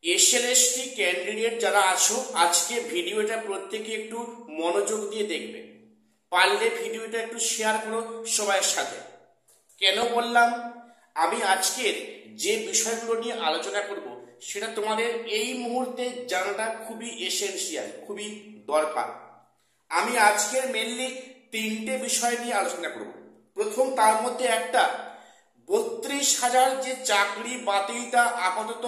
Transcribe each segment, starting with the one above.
SLST candidate যারা আছো, আজকে ভিডিওটা প্রত্যেকে একটু মনোযোগ দিয়ে দেখবে, পারলে ভিডিওটা একটু শেয়ার করো সবার সাথে। কেন বললাম, আমি আজকের যে বিষয়গুলো নিয়ে আলোচনা করব সেটা তোমাদের এই মুহূর্তে জানাটা খুবই এসেনশিয়াল, খুবই দরকার। আমি আজকের মেনলি তিনটে বিষয় নিয়ে আলোচনা করব। প্রথম, তার মধ্যে একটা 32,000 যে চাকরি বাতিলটা আপাতত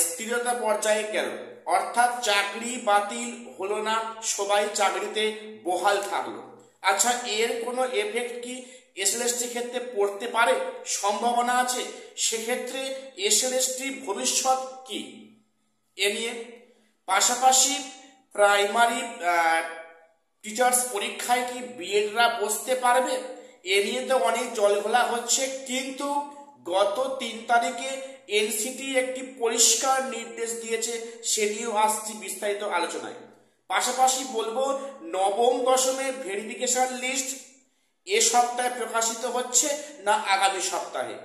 স্থিরতা পর্যায়ে গেল, অর্থাৎ চাকরি বাতিল হলো না, সবাই চাকরিতে বহাল থাকলো। আচ্ছা, এর কোনো এফেক্ট কি এসএলএসটি ক্ষেত্রে পড়তে পারে? সম্ভাবনা আছে। সেক্ষেত্রে এসএলএসটি ভবিষ্যৎ কি এ নিয়ে, পাশাপাশি প্রাইমারি টিচার্স পরীক্ষায় কি বিএডরা বসতে পারবে, এ নিয়ে তো অনেক জলঘোলা হচ্ছে। কিন্তু গত 3 তারিখে এনসিটি একটি পরিষ্কার নির্দেশ দিয়েছে, সে নিয়েও আসছি বিস্তারিত আলোচনায়। পাশাপাশি বলবো, নবম দশমের ভেরিফিকেশন লিস্ট এ সপ্তাহে প্রকাশিত হচ্ছে না আগামী সপ্তাহে।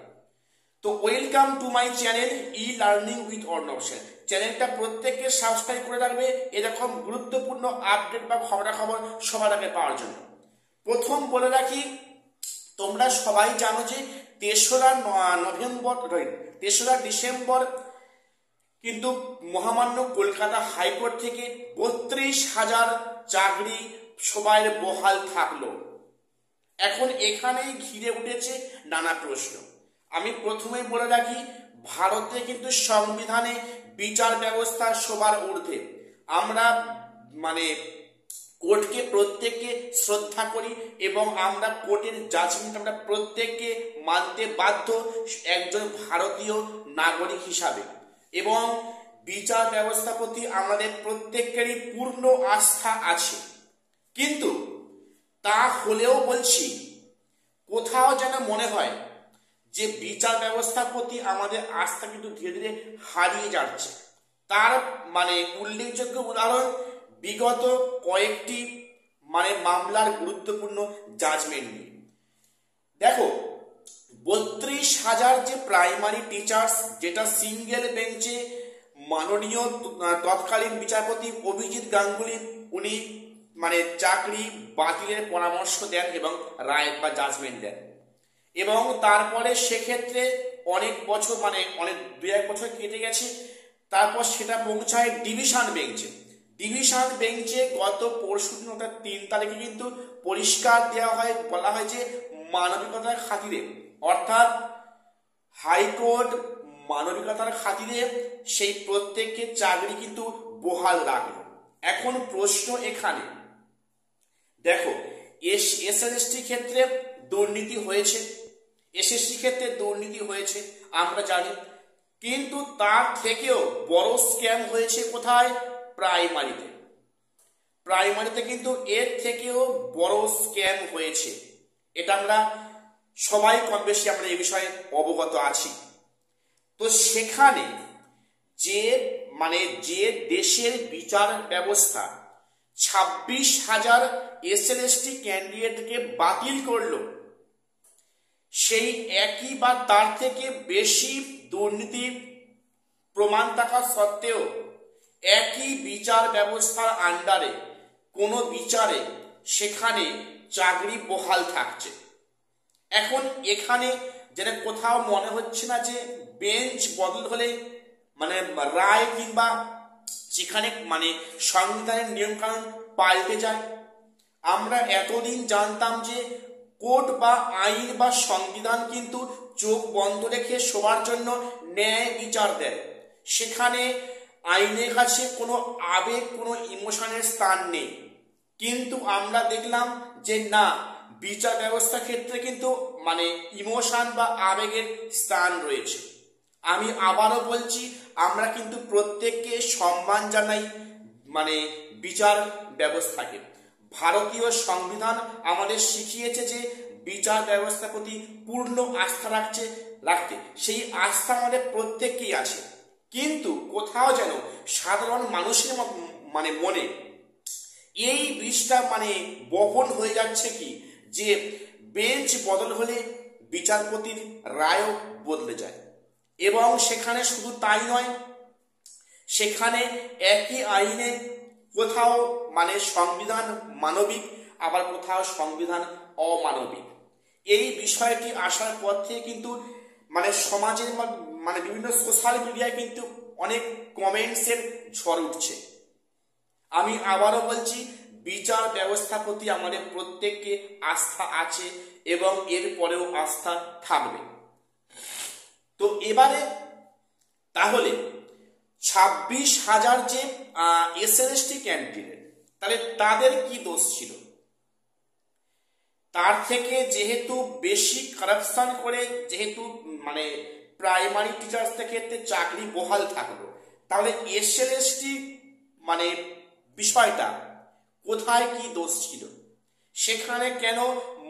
তো welcome to my channel e learning with Arnab Sen. চ্যানেলটা প্রত্যেককে সাবস্ক্রাইব করে রাখবে এরকম গুরুত্বপূর্ণ আপডেট বা খবরাখবর সবার আগে পাওয়ার জন্য। প্রথম বলে রাখি, তোমরা সবাই জানো যে 3রা ডিসেম্বর কিন্তু মহামান্য কলকাতা হাইকোর্ট থেকে 32,000 চাকরি সবাই বহাল থাকলো। এখন এখানেই ঘিরে উঠেছে নানা প্রশ্ন। আমি প্রথমেই বলে রাখি, ভারতে কিন্তু সংবিধানে বিচার ব্যবস্থা সবার ঊর্ধ্বে। আমরা কোর্টকে প্রত্যেককে শ্রদ্ধা করি এবং আমরা কোর্টের জাজমেন্ট আমরা প্রত্যেককে মানতে বাধ্য একজন ভারতীয় নাগরিক হিসাবে। এবং বিচার ব্যবস্থা প্রতি আমাদের প্রত্যেকেরই পূর্ণ আস্থা আছে। কিন্তু তা হলেও বলছি, কোথাও যেন মনে হয় যে বিচার ব্যবস্থার প্রতি আমাদের আস্থা কিন্তু ধীরে ধীরে হারিয়ে যাচ্ছে। তার উল্লেখযোগ্য উদাহরণ বিগত কয়েকটি মামলার গুরুত্বপূর্ণ জাজমেন্ট নিয়ে। দেখো, 32,000 যে প্রাইমারি টিচার্স, যেটা সিঙ্গেল বেঞ্চে মাননীয় তৎকালীন বিচারপতি অভিজিৎ গাঙ্গুলি উনি চাকরি বাতিলের পরামর্শ দেন এবং রায় বা জাজমেন্ট দেন। এবং তারপরে সেক্ষেত্রে অনেক বছর অনেক 2-1 বছর কেটে গেছে। তারপর সেটা পৌঁছায় ডিভিশন বেঞ্চে। ডিভিশন বেঞ্চে গত পরশুদিন অর্থাৎ 3 তারিখে কিন্তু পরিষ্কার দেওয়া হয়, বলা হয় যে মানবিকতার খাতিরে, অর্থাৎ হাইকোর্ট মানবিকতার খাতিরে সেই প্রত্যেককে চাকরি কিন্তু বহাল রাখলো। এখন প্রশ্ন এখানে, দেখো, এসএলএসটি ক্ষেত্রে দুর্নীতি হয়েছে, এসএসসি ক্ষেত্রে দুর্নীতি হয়েছে আমরা জানি। কিন্তু তার থেকেও বড় স্ক্যাম হয়েছে কোথায়? প্রাইমারিতে কিন্তু এর থেকেও বড় স্ক্যাম হয়েছে। এটা আমরা সবাই কম বেশি আমরা এই বিষয়ে অবগত আছি। তো সেখানে যে দেশের বিচার ব্যবস্থা 26,000 এসএলএসটি ক্যান্ডিডেটকে বাতিল করলো, সেই একই বা তার থেকে বেশি দুর্নীতির প্রমাণ থাকা সত্ত্বেও একই বিচার ব্যবস্থার আন্ডারে কোনো বিচারে সেখানে চাকরি বহাল থাকছে। এখন এখানে যেটা কোথাও মনে হচ্ছে না যে বেঞ্চ বদল হলে রায় কিংবা সেখানে সংবিধানের নিয়মকানুন পাল্টে যায়। আমরা এতদিন জানতাম যে কোর্ট বা আইন বা সংবিধান কিন্তু চোখ বন্ধ রেখে সবার জন্য ন্যায় বিচার দেয়। সেখানে আইনের কাছে কোনো আবেগ, কোনো ইমোশনের স্থান নেই। কিন্তু আমরা দেখলাম যে না, বিচার ব্যবস্থা ক্ষেত্রে কিন্তু ইমোশন বা আবেগের স্থান রয়েছে। আমি আবারও বলছি, আমরা কিন্তু প্রত্যেককে সম্মান জানাই বিচার ব্যবস্থাকে। ভারতীয় সংবিধান আমাদের শিখিয়েছে যে বিচার ব্যবস্থার প্রতি পূর্ণ আস্থা রাখতে, সেই আস্থা আমাদের প্রত্যেককেই আছে। কিন্তু কোথাও যেন সাধারণ মানুষের মনে এই বিষটা বহন হয়ে যাচ্ছে কি, যে বেঞ্চ বদল হলে বিচারপতির রায়ও বদলে যায়। এবং সেখানে শুধু তাই নয়, সেখানে একই আইনে কোথাও মানে সংবিধান মানবিক, আবার কোথাও সংবিধান অমানবিক। এই বিষয়টি আসার পর থেকে কিন্তু মানে সমাজের মানে বিভিন্ন সোশ্যাল মিডিয়ায় কিন্তু অনেক কমেন্টসের ঝড় উঠছে। আমি আবারও বলছি, বিচার ব্যবস্থার প্রতি আমাদের প্রত্যেককে আস্থা আছে এবং এর পরেও আস্থা থাকবে। তো এবারে তাহলে 26,000 যে এসএলএসটি ক্যান্ডিডেট, তাহলে তাদের কি দোষ ছিল? তার থেকে যেহেতু বেশি কারাপশন করে যেহেতু মানে প্রাইমারি টিচার্সদের ক্ষেত্রে চাকরি বহাল থাকলো, তাহলে এসএলএসটি মানে বিষয়টা কোথায় কি দোষ ছিল? সেখানে কেন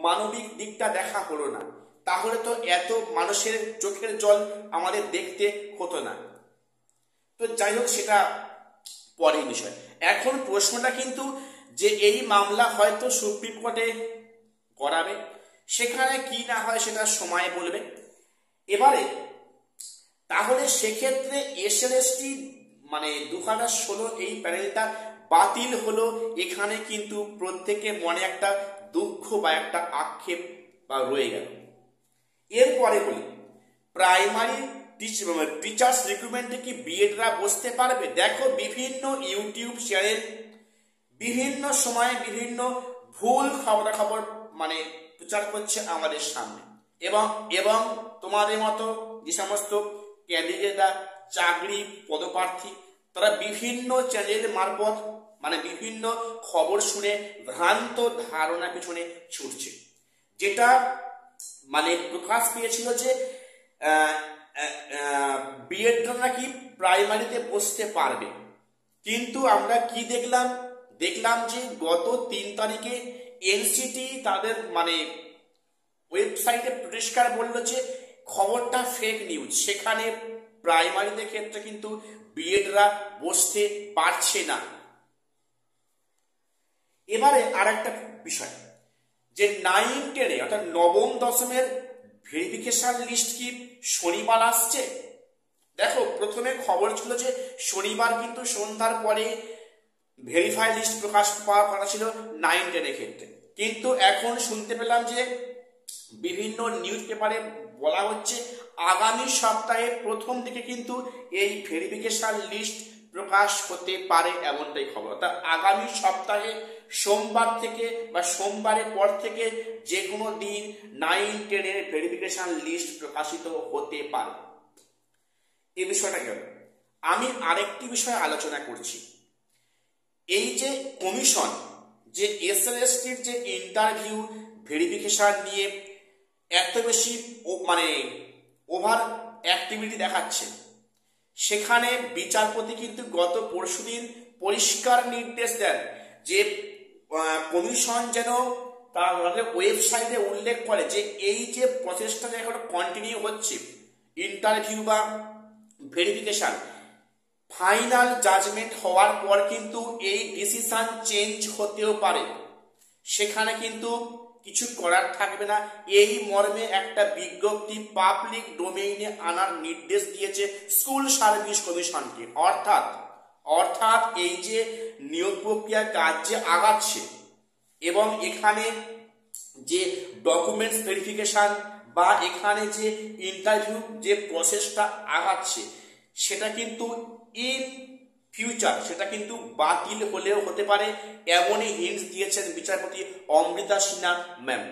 মানবিক দিকটা দেখা হলো না? তাহলে তো এত মানুষের চোখের জল আমাদের দেখতে হতো না। তো যাই হোক, সেটা পরের বিষয়। এখন প্রশ্নটা কিন্তু যে এই মামলা হয়তো সুপ্রিম কোর্টে করাবে, সেখানে কি না হয় সেটা সময় বলবে। এবারে তাহলে সেক্ষেত্রে এসএলএসটি মানে 2016 এই প্যানেলটা বাতিল হলো, এখানে কিন্তু প্রত্যেকের মনে একটা দুঃখ বা একটা আক্ষেপ বা রয়ে গেল। এরপরে বলি, প্রাইমারি টিচার্স রিক্রুটমেন্টে কি বিএডরা বসতে পারবে? দেখো, বিভিন্ন ইউটিউব চ্যানেল বিভিন্ন সময়ে বিভিন্ন ভুল খবরাখবর মানে প্রচার করছে আমাদের সামনে, এবং তোমাদের মতো যে সমস্ত ক্যান্ডিডেটরা চাকরি পদপ্রার্থী, তারা বিভিন্ন চ্যানেল মারফত মানে বিভিন্ন খবর শুনে ভ্রান্ত ধারণা পিছনে ছুটছে, যেটা মানে প্রকাশ পেয়েছিল যে বিএডরা নাকি প্রাইমারিতে বসতে পারবে। কিন্তু আমরা কি দেখলাম যে গত 3 তারিখে এনসিটি তাদের মানে ওয়েবসাইটে পরিষ্কার বলল যে খবরটা ফেক নিউজ, সেখানে প্রাইমারিতে ক্ষেত্রে কিন্তু বিএডরা বসতে পারছে না। এবারে আর একটা বিষয়, যে 9-10 অর্থাৎ নবম দশমের ভেরিফিকেশন লিস্ট কি শনিবার আসছে? দেখো, প্রথমে খবর ছিল যে শনিবার কিন্তু সন্ধ্যার পরে ভেরিফাই লিস্ট প্রকাশ পাওয়ার কথা ছিল 9-10 ক্ষেত্রে, কিন্তু এখন শুনতে পেলাম যে বিভিন্ন নিউজ পেপারে বলা হচ্ছে আগামী সপ্তাহে প্রথম দিকে কিন্তু এই ভেরিফিকেশন লিস্ট প্রকাশ হতে পারে, এমনটাই খবর। তা আগামী সপ্তাহে সোমবার থেকে বা সোমবারের পর থেকে যে কোনো দিন 9-10 ভেরিফিকেশন লিস্ট প্রকাশিত হতে পারে। এই বিষয়টা গেল। আমি আরেকটি বিষয় আলোচনা করছি, এই যে কমিশন যে এসএলএসটির যে ইন্টারভিউ ভেরিফিকেশন নিয়ে এত বেশি মানে ওভার অ্যাক্টিভিটি দেখাচ্ছে, সেখানে বিচারপতি কিন্তু গত পরশুদিন পরিষ্কার নির্দেশ দেন যে কমিশন যেন তাদের ওয়েবসাইটে উল্লেখ করে যে এই যে প্রসেসটা এখন কন্টিনিউ হচ্ছে ইন্টারভিউ বা ভেরিফিকেশন, ফাইনাল জাজমেন্ট হওয়ার পর কিন্তু এই ডিসিশন চেঞ্জ হতেও পারে, সেখানে কিন্তু কিছু করার থাকবে না। এই মর্মে একটা বিজ্ঞপ্তি পাবলিক ডোমেইনে আনার নির্দেশ দিয়েছে স্কুল সার্ভিস কমিশনকে। অর্থাৎ এই যে নিয়োগ প্রক্রিয়া কাজ যে আগাচ্ছে এবং এখানে যে ডকুমেন্টস ভেরিফিকেশন বা এখানে যে ইন্টারভিউ যে প্রসেসটা আগাচ্ছে, সেটা কিন্তু ইন ফিউচার সেটা কিন্তু বাতিল হলেও হতে পারে, এমনই হিন্টস দিয়েছেন বিচারপতি অমৃতা সিনহা ম্যাম।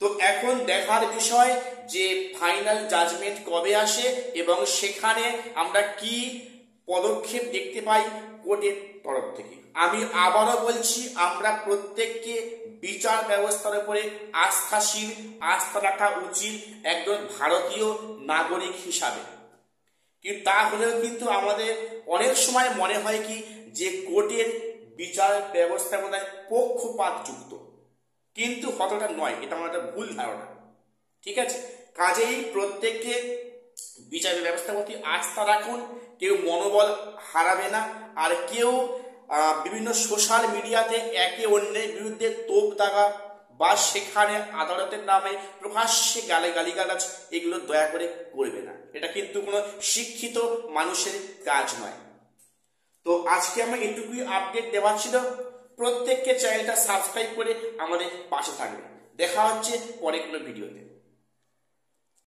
তো এখন দেখার বিষয় যে ফাইনাল জাজমেন্ট কবে আসে এবং সেখানে আমরা কি পদক্ষেপ দেখতে পাই কোর্টের তরফ থেকে। আমি আবারও বলছি, আমরা প্রত্যেককে বিচার ব্যবস্থার উপরে আস্থা রাখা উচিত একজন ভারতীয় নাগরিক হিসাবে। কিন্তু তা হলেও কিন্তু আমাদের অনেক সময় মনে হয় কি যে কোর্টের বিচার ব্যবস্থা মনে হয় পক্ষপাত যুক্ত, কিন্তু কতটা নয়, এটা আমার একটা ভুল ধারণা। ঠিক আছে, কাজেই প্রত্যেককে বিচার ব্যবস্থার প্রতি আস্থা রাখুন, কেউ মনোবল হারাবে না, আর কেউ বিভিন্ন সোশ্যাল মিডিয়াতে একে অন্যের বিরুদ্ধে তোপ দাগা বা সেখানে আদালতের নামে প্রকাশ্যে গালিগালাজ এগুলো দয়া করে করবে না। এটা কিন্তু কোনো শিক্ষিত মানুষের কাজ নয়। আজকে আমার এটুকুই আপডেট দেওয়া ছিল। প্রত্যেককে চ্যানেলটা সাবস্ক্রাইব করে আমাদের পাশে থাকবে। দেখা হচ্ছে পরে কোনো ভিডিওতে।